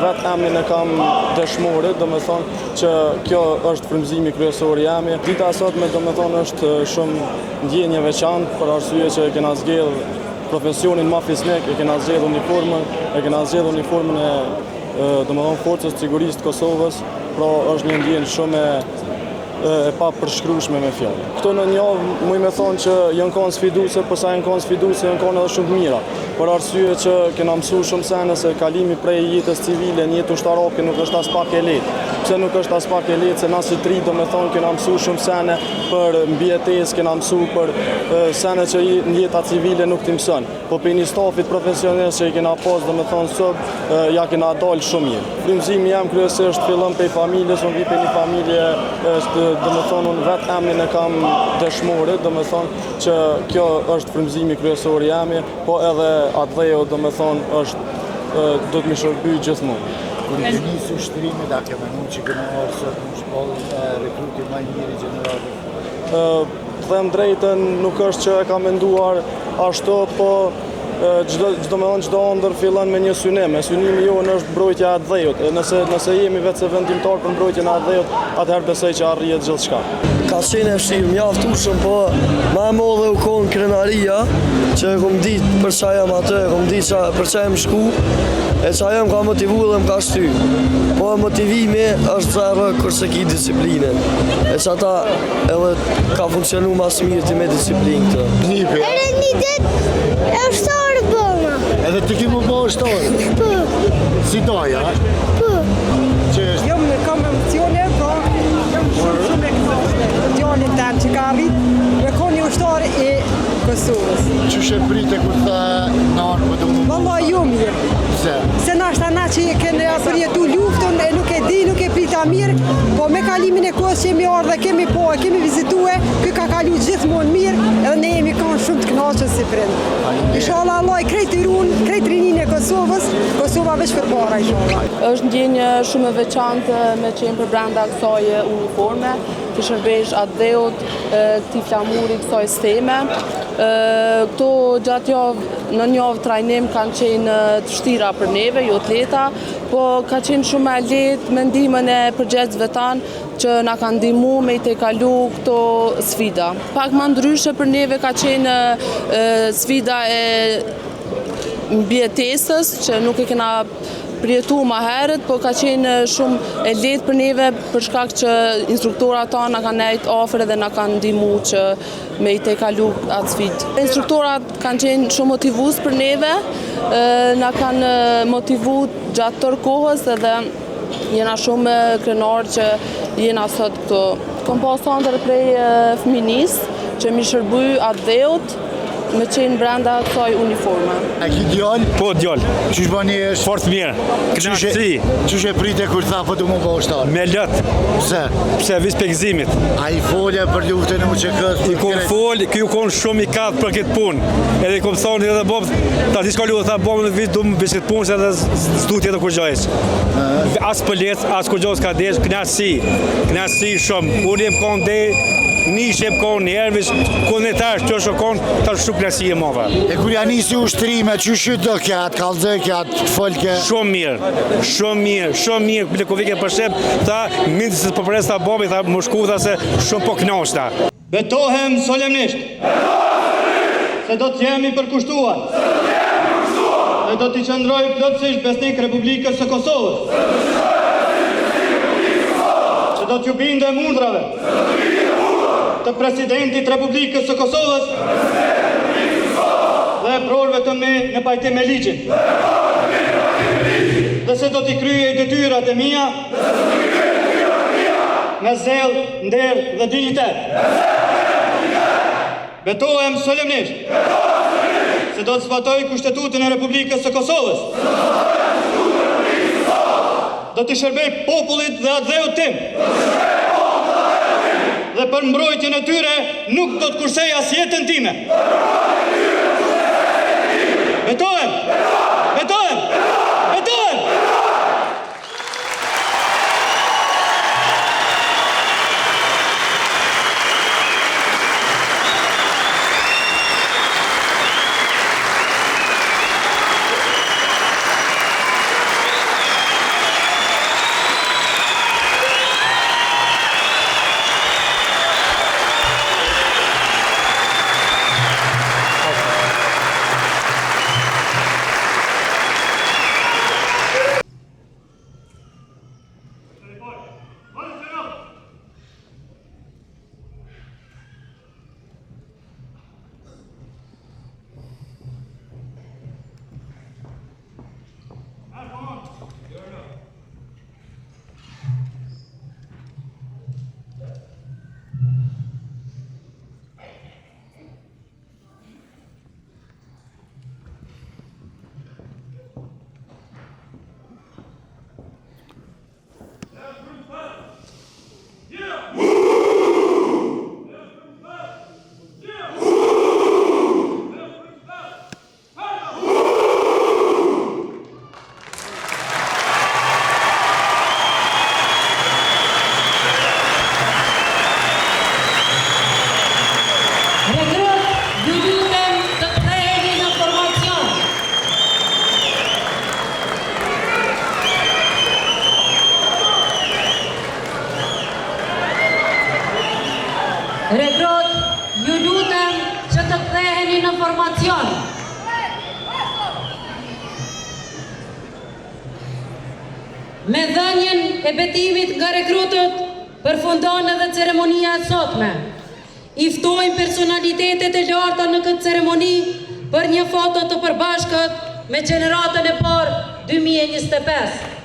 vetë emrin e kam dëshmorit, do me thonë që kjo është frymëzimi kryesor jemi. Dita e sotme do me thonë është shumë ndjenje veçantë për arsye që e kena zgjedh profesionin mafisnik, e kena zgjedh uniformën e do me thonë forcës sigurisë të Kosovës, pra është një ndjenjë shumë e pa përshkrueshme me fjalë. Këto në një javë muj me thonë që janë kanë sfiduese, përsa janë kanë sfiduese, janë kanë edhe shumë të mira. Për arsye që kena mësuar shumë sene se kalimi prej jetës civile në jetën ushtarake nuk është as pak e lehtë. Pse nuk është as pak e lehtë, se na si tri do me thonë kena mësuar shumë sene për mbijetesë, kena mësuar për sene që në jeta civile nuk t'i mëson. Po për një stafit profesionist që i kena pas do me thonë sot, ja kena dalë shumë mirë. Frymëzimi jam kryesisht fillon prej familjes, unë vi për një familje do me thonë unë vetë emrin e kam dëshmorit, do me thonë që kjo është frymëzimi kryesor jemi, po edhe atë dheo do me thonë është do të më shërby gjithmonë. Kur i njësë ushtërimit, a ke menu që kënë orë sot në shpollë rekruti më i mirë i gjeneralit? Them drejtën, nuk është që e ka menduar ashtu, po çdo me thonë çdo ëndër fillon me një synim. Synimi jonë është mbrojtja e dhejut. Nëse jemi vetë se vendimtar për mbrojtjen e dhejut, atëherë besoj që arrihet gjithçka. Ka qenë e vështirë, mjaftueshëm, po më e madhe u kon krenaria, që e kom ditë për çfarë jam atë, e kom ditë për çfarë jam shku, e çfarë jam ka motivu dhe më ka shty. Po motivimi është zero kurse ki disiplinën. E që ata edhe ka funksionu mas mirë ti me disiplinë këtë. Edhe një ditë e ushtarë bëma. Edhe ti ki më bo ushtarë? Po. Si doja? Po. Që Jo, me kam emocione, po jam shumë e kënaqur për djalin tim që ka arrit me qenë një ushtar i Kosovës. Çu prite kur tha non po do më. Vallahi jo mirë. Pse? Se nashta na që kemi përjetu luftën e nuk e di, nuk e prita mirë, po me kalimin e kohës që jemi ardhur dhe kemi vizitue, ky ka kalu gjithmonë mirë, edhe ne jemi kanë shumë të kënaqur si prind. Inshallah Allah i krejt rinin e Kosovës, Kosova veç përpara inshallah. Është ndjenjë shumë e veçantë me qenë për brenda kësaj uniforme, të shërbesh atë dheut, këtij flamuri, kësaj steme. Këto gjatë në një javë trajnim kanë qenë të vështira për neve, jo të lehta, po ka qenë shumë e lehtë me ndihmën e përgjegjësve tanë që na kanë ndihmuar me i tejkalu këto sfida. Pak më ndryshe për neve ka qenë sfida e mbijetesës, që nuk e kena përjetu ma herët, po ka qenë shumë e lehtë për neve për shkak që instruktorat tanë na kanë nejtë afër dhe na kanë ndihmu që me i tejkalu atë sfidë. Instruktorat kanë qenë shumë motivues për neve, na kanë motivu gjatë tërë kohës edhe jena shumë krenar që jena sot këtu. Kom pas ëndër prej fëminisë që mi shërby atë dheut, me qenë brenda kësaj uniforme. A ki djallë? Po, djallë. Qysh bani është? Fort mirë. Kënaqësi. Qysh e prite kur tha po du më bo ushtarë? Me lëtë. Pse? Pse vis për gëzimit. A i folje për luftën e UÇK-s? I kom folë, ky u kon shumë i katë për këtë punë. Edhe i kom thonë edhe bobë, ta ti shkallu dhe tha bobë në vit du më bisit punë se edhe s'du tjetë kur gjojës. As për letë, as kur gjojës ka desh, knasi shumë. Unë jem konë dhe, nishe jem konë njerëvis, konë e tash, që është konë, tash shumë knasi e mova. E kur ja nisi ushtrime, që shyt do kjatë, kalzë kjatë, folke? Shumë mirë, bile ku vike për shep, tha, mindë se përpres ta bobi, tha, më shku, tha se shumë po knashta. Betohem solemnisht se do të jemi përkushtuar dhe do t'i qëndroj plotësisht besnik Republikës së Kosovës, që do t'ju bindem urdhrave të presidentit Republikës së Kosovës dhe prorëve të me në pajtim me ligjin, dhe se do t'i kryej detyrat e mia me zell, nder dhe dinjitet. Betohem solemnisht se do të zbatoj Kushtetutën e Republikës së Kosovës. Do të shërbej popullit dhe atë dheut tim. Dhe për mbrojtjen e tyre nuk do të kursej as jetën time. Betohem! Betohem! Betohem! Rekrut, ju lutem që të ktheheni në formacion. Me dhënien e betimit nga rekrutët, përfundon edhe ceremonia e sotme. I ftojmë personalitetet e larta në këtë ceremoni për një foto të përbashkët me gjeneratën e parë 2025.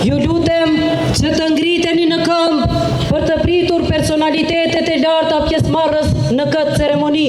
Ju lutem që të ngriteni në këmbë për të pritur personalitetet e larta pjesëmarrës në këtë ceremoni.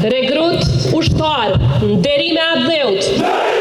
Rekrut ushtar, nderime atë dheut.